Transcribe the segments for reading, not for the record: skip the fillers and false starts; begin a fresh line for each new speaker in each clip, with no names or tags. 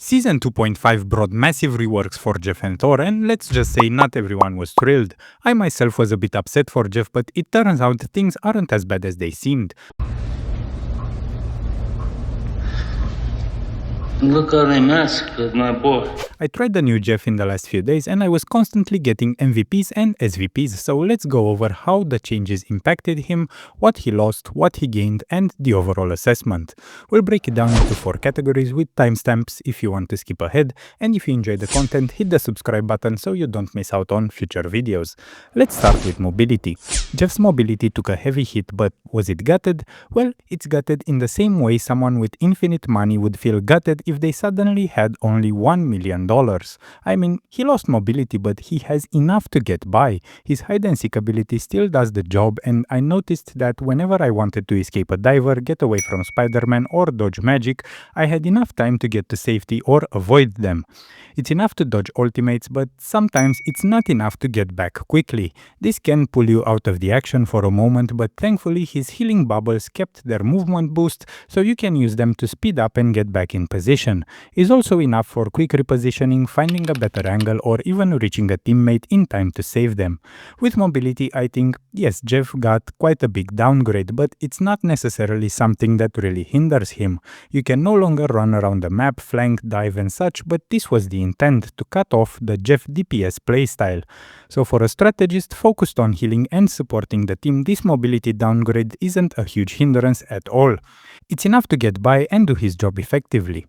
Season 2.5 brought massive reworks for Jeff and Thor, and let's just say not everyone was thrilled. I myself was a bit upset for Jeff, but it turns out things aren't as bad as they seemed.
Look how they massacred my boy.
I tried the new Jeff in the last few days and I was constantly getting MVPs and SVPs, so let's go over how the changes impacted him, what he lost, what he gained, and the overall assessment. We'll break it down into 4 categories with timestamps if you want to skip ahead, and if you enjoy the content, hit the subscribe button so you don't miss out on future videos. Let's start with mobility. Jeff's mobility took a heavy hit, but was it gutted? Well, it's gutted in the same way someone with infinite money would feel gutted if they suddenly had only $1 million. I mean, he lost mobility, but he has enough to get by. His hide-and-seek ability still does the job, and I noticed that whenever I wanted to escape a diver, get away from Spider-Man, or dodge magic, I had enough time to get to safety or avoid them. It's enough to dodge ultimates, but sometimes it's not enough to get back quickly. This can pull you out of the action for a moment, but thankfully his healing bubbles kept their movement boost, so you can use them to speed up and get back in position. It's also enough for quick repositioning, finding a better angle, or even reaching a teammate in time to save them. With mobility, I think, yes, Jeff got quite a big downgrade, but it's not necessarily something that really hinders him. You can no longer run around the map, flank, dive and such, but this was the intent, to cut off the Jeff DPS playstyle. So for a strategist focused on healing and supporting the team, this mobility downgrade isn't a huge hindrance at all. It's enough to get by and do his job effectively.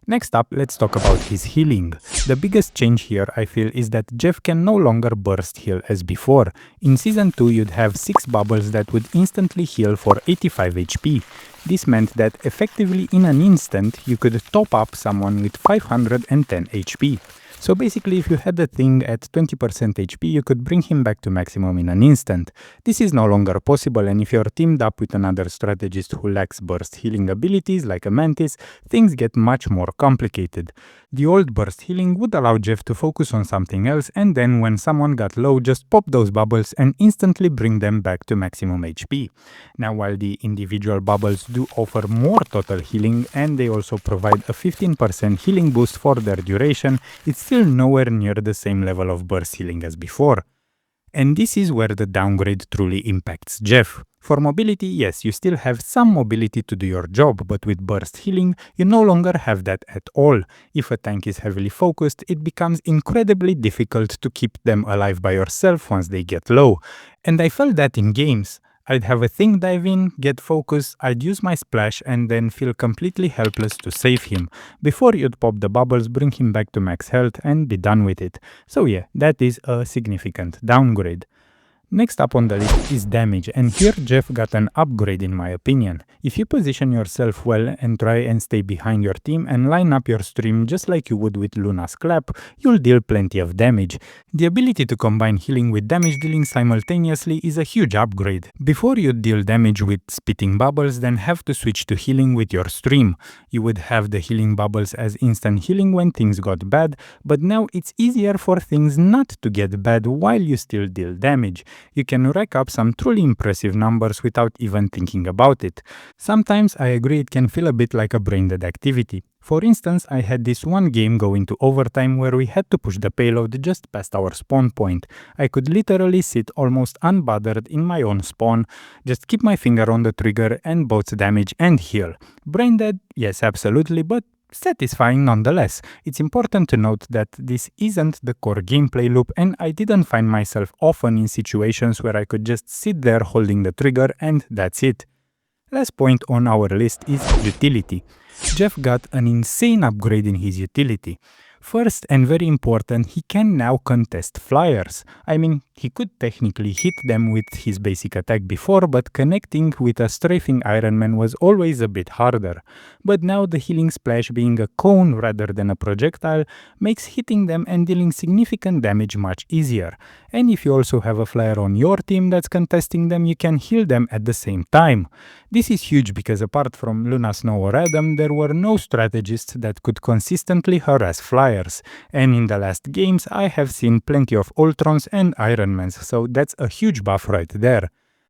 Next up, let's talk about his healing. The biggest change here, I feel, is that Jeff can no longer burst heal as before. In Season 2, you'd have 6 bubbles that would instantly heal for 85 HP. This meant that effectively in an instant, you could top up someone with 510 HP. So basically, if you had the thing at 20% HP, you could bring him back to maximum in an instant. This is no longer possible, and if you're teamed up with another strategist who lacks burst healing abilities like a Mantis, things get much more complicated. The old burst healing would allow Jeff to focus on something else, and then when someone got low, just pop those bubbles and instantly bring them back to maximum HP. Now, while the individual bubbles do offer more total healing, and they also provide a 15% healing boost for their duration, it's still nowhere near the same level of burst healing as before. And this is where the downgrade truly impacts Jeff. For mobility, yes, you still have some mobility to do your job, but with burst healing, you no longer have that at all. If a tank is heavily focused, it becomes incredibly difficult to keep them alive by yourself once they get low. And I felt that in games. I'd have a thing dive in, get focus, I'd use my splash and then feel completely helpless to save him. Before you'd pop the bubbles, bring him back to max health and be done with it. So yeah, that is a significant downgrade. Next up on the list is damage, and here Jeff got an upgrade in my opinion. If you position yourself well and try and stay behind your team and line up your stream just like you would with Luna's clap, you'll deal plenty of damage. The ability to combine healing with damage dealing simultaneously is a huge upgrade. Before you'd deal damage with spitting bubbles, then have to switch to healing with your stream. You would have the healing bubbles as instant healing when things got bad, but now it's easier for things not to get bad while you still deal damage. You can rack up some truly impressive numbers without even thinking about it. Sometimes I agree it can feel a bit like a brain-dead activity. For instance, I had this one game go into overtime where we had to push the payload just past our spawn point. I could literally sit almost unbothered in my own spawn, just keep my finger on the trigger and both damage and heal. Brain-dead? Yes, absolutely, but satisfying nonetheless. It's important to note that this isn't the core gameplay loop, and I didn't find myself often in situations where I could just sit there holding the trigger and that's it. Last point on our list is utility. Jeff got an insane upgrade in his utility. First, and very important, he can now contest flyers. I mean, he could technically hit them with his basic attack before, but connecting with a strafing Iron Man was always a bit harder. But now the healing splash being a cone rather than a projectile makes hitting them and dealing significant damage much easier. And if you also have a flyer on your team that's contesting them, you can heal them at the same time. This is huge because apart from Luna, Snow or Adam, there were no strategists that could consistently harass flyers. And in the last games, I have seen plenty of Ultrons and Iron Mans, so that's a huge buff right there.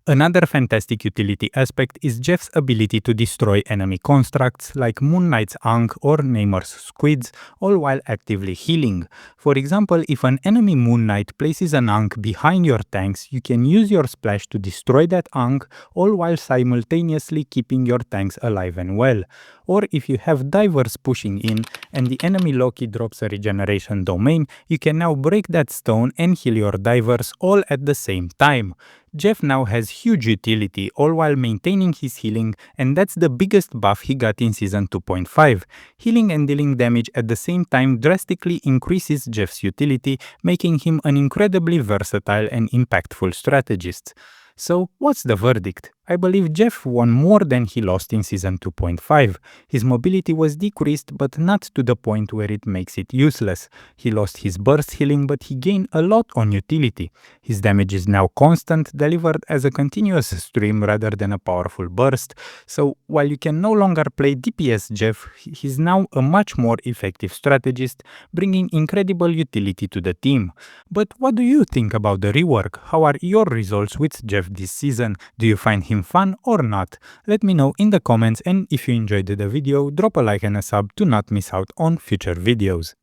Another fantastic utility aspect is Jeff's ability to destroy enemy constructs like Moon Knight's Ankh or Neymar's Squids, all while actively healing. For example, if an enemy Moon Knight places an Ankh behind your tanks, you can use your splash to destroy that Ankh, all while simultaneously keeping your tanks alive and well. Or if you have divers pushing in and the enemy Loki drops a regeneration domain, you can now break that stone and heal your divers all at the same time. Jeff now has huge utility, all while maintaining his healing, and that's the biggest buff he got in Season 2.5. Healing and dealing damage at the same time drastically increases Jeff's utility, making him an incredibly versatile and impactful strategist. So, what's the verdict? I believe Jeff won more than he lost in Season 2.5. His mobility was decreased, but not to the point where it makes it useless. He lost his burst healing, but he gained a lot on utility. His damage is now constant, delivered as a continuous stream rather than a powerful burst. So, while you can no longer play DPS Jeff, he's now a much more effective strategist, bringing incredible utility to the team. But what do you think about the rework? How are your results with Jeff this season? Do you find him fun or not? Let me know in the comments, and if you enjoyed the video, drop a like and a sub to not miss out on future videos.